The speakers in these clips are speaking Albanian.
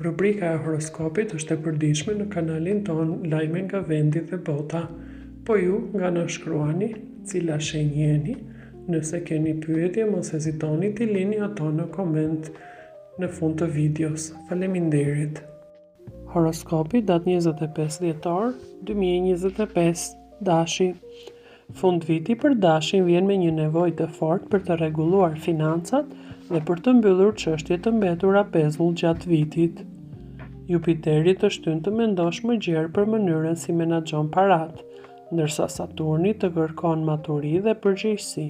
Rubrika e horoskopit është e përditshme në kanalin ton Lajme nga vendi dhe bota. Po ju nga na shkruani, cila shenjë jeni, nëse keni pyetje mos hezitoni t'i lini ato në koment në fund të videos. Faleminderit. Horoskopi datë 25 dhjetor 2025. Dashi. Fund viti për dashin vjen me një nevojë të fortë për të rregulluar financat dhe për të mbyllur çështje të mbetura pezull gjatë vitit. Jupiteri të shtyn të mendosh më gjerë për mënyrën si menaxhon paratë, ndërsa Saturni të kërkon maturi dhe përgjegjësi.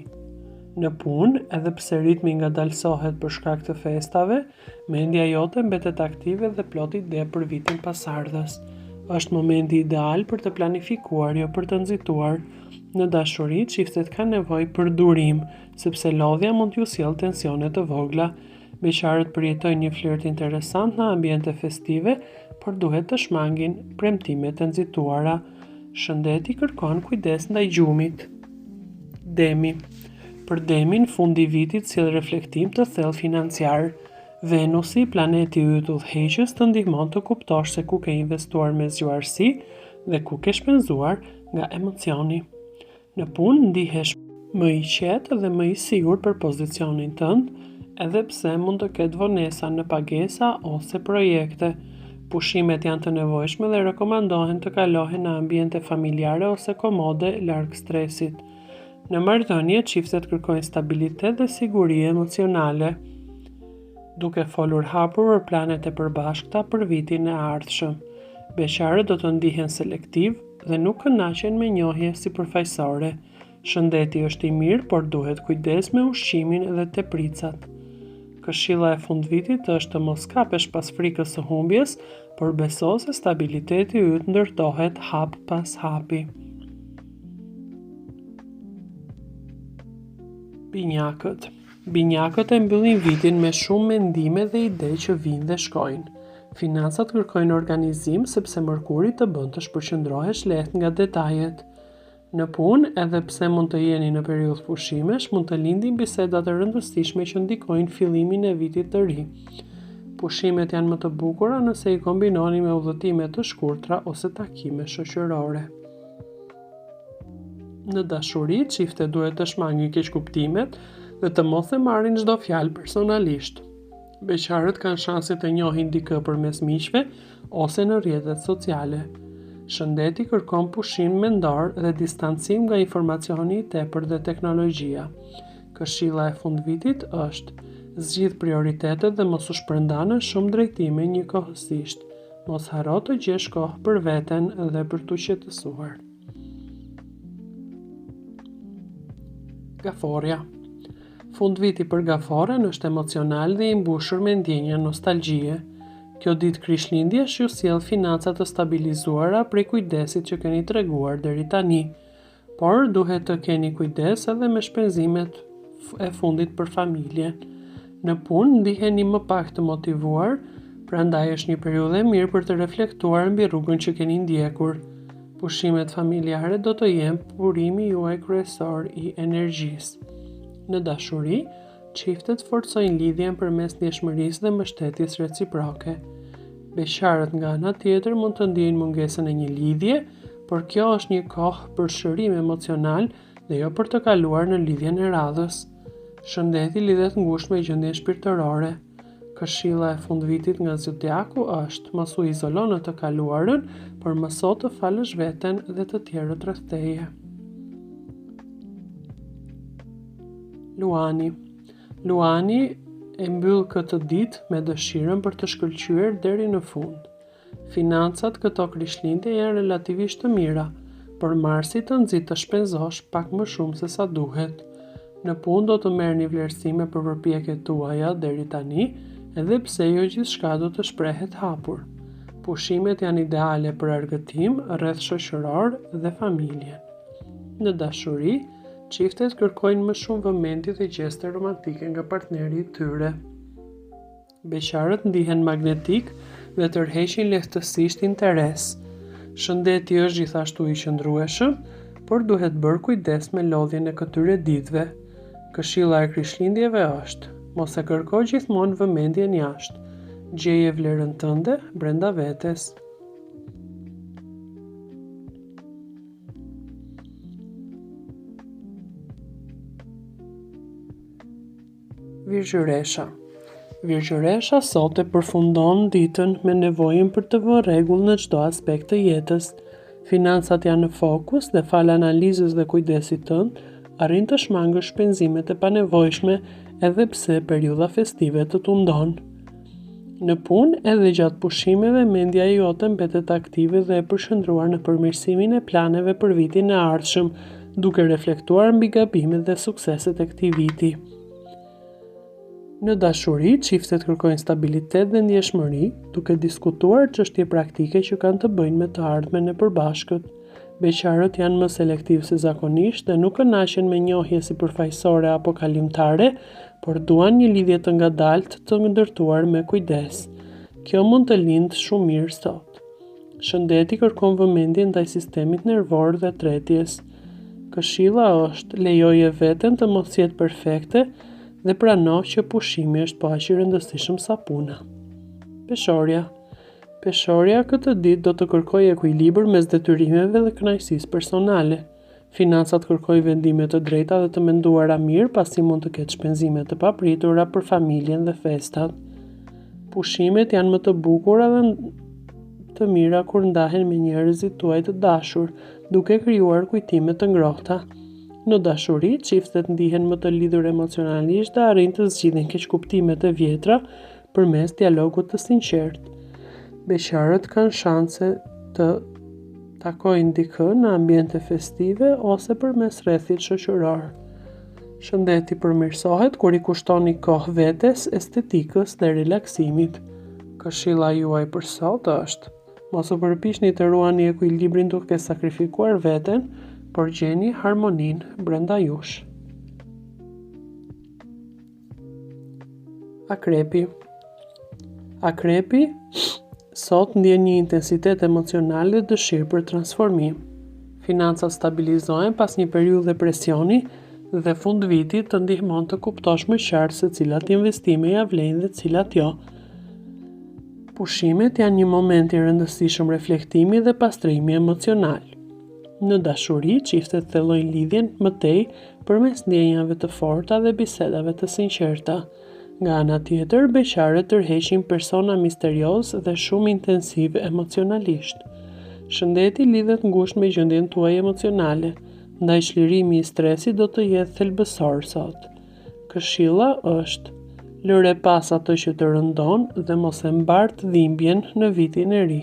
Në punë, edhe pse ritmi ngadalësohet për shkak të festave, mendja jote mbetet aktive dhe plot ide për vitin pasardhës. Është momenti ideal për të planifikuar, jo për të nxituar. Në dashuri, çiftet kanë nevojë për durim, sepse lodhja mund t'ju sjellë tensione të vogla. Beqarët përjetojnë një flirt interesant në ambiente festive, por duhet të shmangin premtime të nxituara. Shëndeti kërkon kujdes ndaj gjumit. Demi. Për Demin, fundi i vitit sjell reflektim të thellë financiar. Venusi, planeti yt udhëheqës, të ndihmon të kuptosh se ku ke investuar me zgjuarsi dhe ku ke shpenzuar nga emocioni. Në punë ndihesh më i qetë dhe më i sigurt për pozicionin tënd, edhe pse mund të ketë vonesa në pagesa ose projekte. Pushimet janë të nevojshme dhe rekomandohen të kalohen në ambiente familjare ose komode larg stresit. Në marrëdhënie, çiftet kërkojnë stabilitet dhe siguri emocionale, duke folur hapur për planet e përbashkëta për vitin e ardhshëm. Beqarët do të ndihen selektiv dhe nuk kënaqen me njohje sipërfaqësore. Shëndeti është i mirë, por duhet kujdes me ushqimin dhe tepricat. Këshilla e fundvitit është të mos kapesh pas frikës së humbjes, por beso se stabiliteti yt ndërtohet hap pas hapi. Binjakët. Binjakët e mbyllin vitin me shumë mendime dhe ide që vijnë dhe shkojnë. Financat kërkojnë organizim sepse Mërkuri të bën të shpërqendrohesh lehtë nga detajet. Në punë, edhe pse mund të jeni në periudhë pushimesh, mund të lindin biseda të rëndësishme që ndikojnë fillimin e vitit të ri. Pushimet janë më të bukura nëse i kombinoni me udhëtime të shkurtra ose takime shoqërore. Në dashuri, çiftet duhet të shmangin keqkuptimet dhe të mos e marrin çdo fjalë personalisht. Beqarët kanë shanse të njohin dikë përmes miqve ose në rrjetet sociale. Shëndeti kërkon pushim mendor dhe distancim nga informacioni i tepër dhe teknologjia. Këshilla e fundvitit është: zgjidh prioritetet dhe mos u shpërnda në shumë drejtime njëkohësisht. Mos harro të gjesh kohë për veten dhe për t'u qetësuar. Gaforja. Fundviti për gaforen është emocional dhe i mbushur me ndjenja nostalgjie. Kjo ditë Krishtlindjesh ju sjell financa të stabilizuara prej kujdesit që keni treguar deri tani, por duhet të keni kujdes edhe me shpenzimet e fundit për familjen. Në punë ndiheni më pak të motivuar, prandaj është një periudhë e mirë për të reflektuar mbi rrugën që keni ndjekur. Pushimet familjare do të jenë burimi juaj kryesor i energjisë. Në dashuri, çiftet forcojnë lidhjen përmes ndjeshmërisë dhe mbështetjes reciproke. Beqarët nga ana tjetër mund të ndjejnë mungesën e një lidhje, por kjo është një kohë për shërim emocional dhe jo për të kaluar në lidhjen e radhës. Shëndeti lidhet ngushtë me gjendjen shpirtërore. Këshilla e fundvitit nga zodiaku është: mos u izolo në të kaluarën, por mëso të falësh veten dhe të tjerët rreth teje. Luani. Luani e mbyll këtë ditë me dëshirën për të shkëlqyer deri në fund. Financat këto Krishtlindje janë relativisht të mira, por Marsi të nxit të shpenzosh pak më shumë se sa duhet. Në punë do të merrni vlerësime për përpjekjet tuaja deri tani, edhe pse jo gjithçka do të shprehet hapur. Pushimet janë ideale për argëtim, rreth shoqëror dhe familjen. Në dashuri, çiftet kërkojnë më shumë vëmendje dhe gjeste romantike nga partneri i tyre. Beqarët ndihen magnetik dhe tërheqin lehtësisht interes. Shëndeti është gjithashtu i qëndrueshëm, por duhet bërë kujdes me lodhjen e këtyre ditëve. Këshilla e Krishtlindjeve është: mos e kërko gjithmonë vëmendjen jashtë. Gjeje vlerën tënde brenda vetes. Virgjëresha. Virgjëresha sot e përfundon ditën me nevojën për të vënë rregull në çdo aspekt të jetës. Financat janë në fokus dhe fal analizës dhe kujdesit tënd, arrin të shmangësh shpenzimet e panevojshme edhe pse periudha festive të tundon. Në punë edhe gjatë pushimeve mendja jote mbetet aktive dhe e përshëndruar në përmirësimin e planeve për vitin e ardhshëm, duke reflektuar mbi gabimet dhe sukseset e këtij viti. Në dashuri, çiftet kërkojnë stabilitet dhe ndjeshmëri, duke diskutuar çështje praktike që kanë të bëjnë me të ardhmen e përbashkët. Beqarët janë më selektiv se zakonisht dhe nuk kënaqen me njohje sipërfaqësore apo kalimtare, por duan një lidhje të ngadaltë të ndërtuar me kujdes. Kjo mund të lindë shumë mirë sot. Shëndeti kërkon vëmendje ndaj sistemit nervor dhe tretjes. Këshilla është: lejoje veten të mos jetë perfekte dhe prano që pushimi është po aq i rëndësishëm sa puna. Peshorja. Peshorja këtë ditë do të kërkojë ekuilibër mes detyrimeve dhe kënaqësisë personale. Financat kërkojnë vendime të drejta dhe të menduara mirë, pasi mund të ketë shpenzime të papritura për familjen dhe festat. Pushimet janë më të bukura dhe të mira kur ndahen me njerëzit tuaj të dashur, duke krijuar kujtime të ngrohta. Në dashuri, çiftet ndihen më të lidhur emocionalisht dhe arrin të zgjidhin keqkuptimet e vjetra përmes dialogut të sinqertë. Beqarët kanë shanse të takojnë dikë në ambiente festive ose përmes rrethit shoqëror. Shëndeti përmirësohet kur i kushtoni kohë vetes, estetikës dhe relaksimit. Këshilla juaj për sot është: mos u përpiqni të ruani ekuilibrin duke sakrifikuar veten, por gjeni harmoninë brenda jush. Akrepi. Akrepi sot ndjen një intensitet emocional dhe dëshirë për transformim. Financat stabilizohen pas një periudhe presioni dhe fund vitit të ndihmon të kuptosh më qartë se cilat investime ja vlen dhe cilat jo. Pushimet janë një moment i rëndësishëm reflektimi dhe pastrimi emocional. Në dashuri, çiftet thellojnë lidhjen më tej përmes ndjenjave të forta dhe bisedave të sinqerta. Nga ana tjetër, beqarët tërheqin persona misterioz dhe shumë intensiv emocionalisht. Shëndeti lidhet ngushtë me gjendjen tuaj emocionale, ndaj çlirimi i stresit do të jetë thelbësor sot. Këshilla është: lëre pas atë që të rëndon dhe mos e mbart dhimbjen në vitin e ri.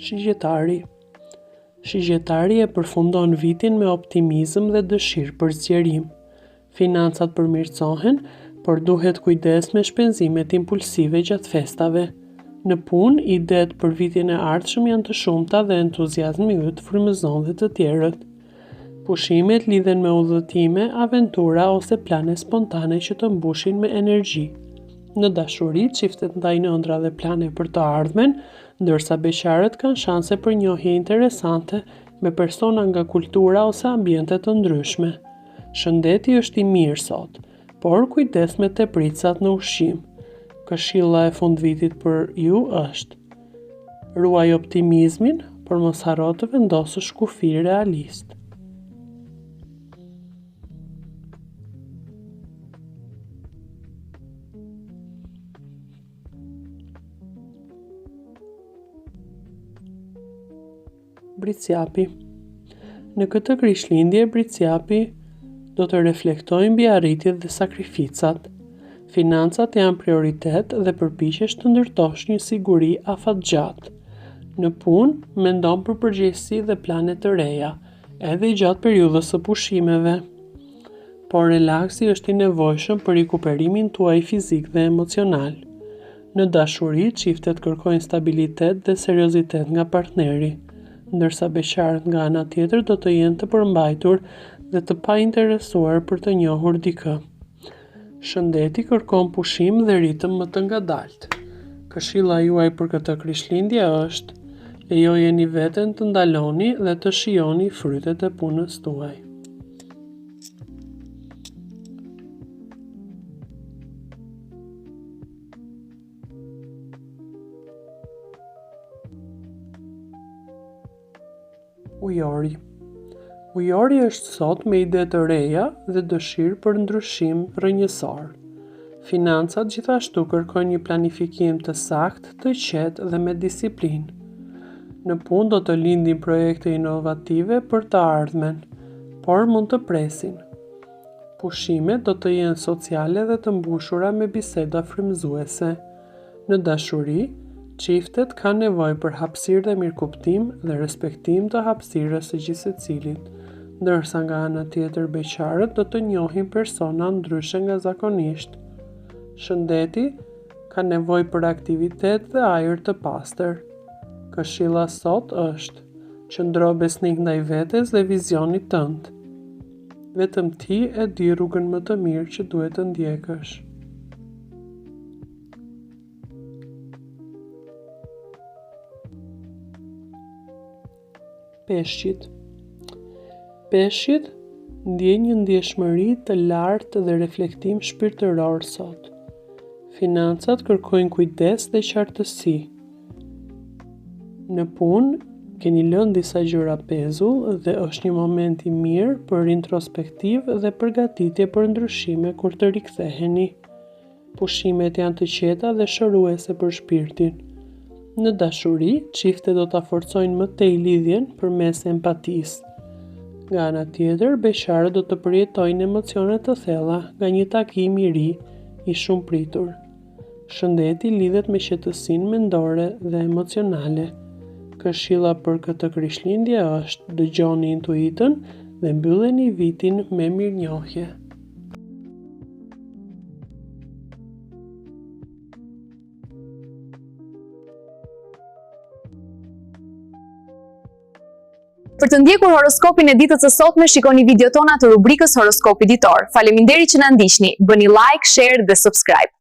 Shigjetari. Shigjetari e përfundon vitin me optimizëm dhe dëshirë për zgjerim. Financat përmirësohen, por duhet kujdes me shpenzimet impulsive gjatë festave. Në punë, idetë për vitin e ardhshëm janë të shumta dhe entuziazmi yt frymëzon dhe të tjerët. Pushimet lidhen me udhëtime, aventura ose plane spontane që të mbushin me energji. Në dashuri, çiftet ndajnë ëndra dhe plane për të ardhmen, ndërsa beqarët kanë shanse për njohje interesante me persona nga kultura ose ambiente të ndryshme. Shëndeti është i mirë sot, por kujdes me tepricat në ushqim. Këshilla e fundvitit për ju është: ruaj optimizmin, por mos harro të vendosësh kufi realist. Britsjapi. Në këtë krishtlindje, Britsjapi do të reflektojë mbi arritjet dhe sakrificat. Financat janë prioritet dhe përpiqesh të ndërtosh një siguri afatgjatë. Në punë, mendon për përgjegjësi dhe plane të reja, edhe gjatë periudhës së pushimeve. Por relaksi është i nevojshëm për rikuperimin tuaj fizik dhe emocional. Në dashuri, çiftet kërkojnë stabilitet dhe seriozitet nga partneri, ndërsa beqarët nga ana tjetër do të jenë të përmbajtur dhe të painteresuar për të njohur dikë. Shëndeti kërkon pushim dhe ritëm më të ngadaltë. Këshilla juaj për këtë krishtlindje është: Lejojeni veten të ndaloni dhe të shijoni frytet e punës tuaj. Ujori. Ujori është sot me ide të reja dhe dëshirë për ndryshim rrënjësor. Financat gjithashtu kërkojnë një planifikim të saktë, të qetë dhe me disiplinë. Në punë do të lindin projekte inovative për të ardhmen, por mund të presin. Pushimet do të jenë sociale dhe të mbushura me biseda frymëzuese. Në dashuri, çiftet kanë nevojë për hapësirë dhe mirëkuptim dhe respektim të hapësirës së gjithsecilit, ndërsa nga ana tjetër beqarët do të njohin persona ndryshe nga zakonisht. Shëndeti ka nevojë për aktivitet dhe ajër të pastër. Këshilla sot është: qëndro besnik ndaj vetes dhe vizionit tënd. Vetëm ti e di rrugën më të mirë që duhet të ndjekësh. Peshqit. Peshqit ndjejnë një ndjeshmëri të lartë dhe reflektim shpirtëror sot. Financat kërkojnë kujdes dhe qartësi. Në punë keni lënë disa gjëra pezull dhe është një moment i mirë për introspektiv dhe përgatitje për ndryshime kur të riktheheni. Pushimet janë të qeta dhe shëruese për shpirtin. Në dashuri, çiftet do ta forcojnë më tej lidhjen përmes empatisë. Nga ana tjetër, beqarët do të përjetojnë emocione të thella nga një takim i ri i shumë pritur. Shëndeti lidhet me qetësinë mendore dhe emocionale. Këshilla për këtë krishtlindje është: dëgjoni intuitën dhe mbylleni vitin me mirënjohje. Për të ndjekur horoskopin e ditës së sotme, shikoni video tona të rubrikës Horoskopi Ditor. Faleminderit që na ndiqni. Bëni like, share dhe subscribe.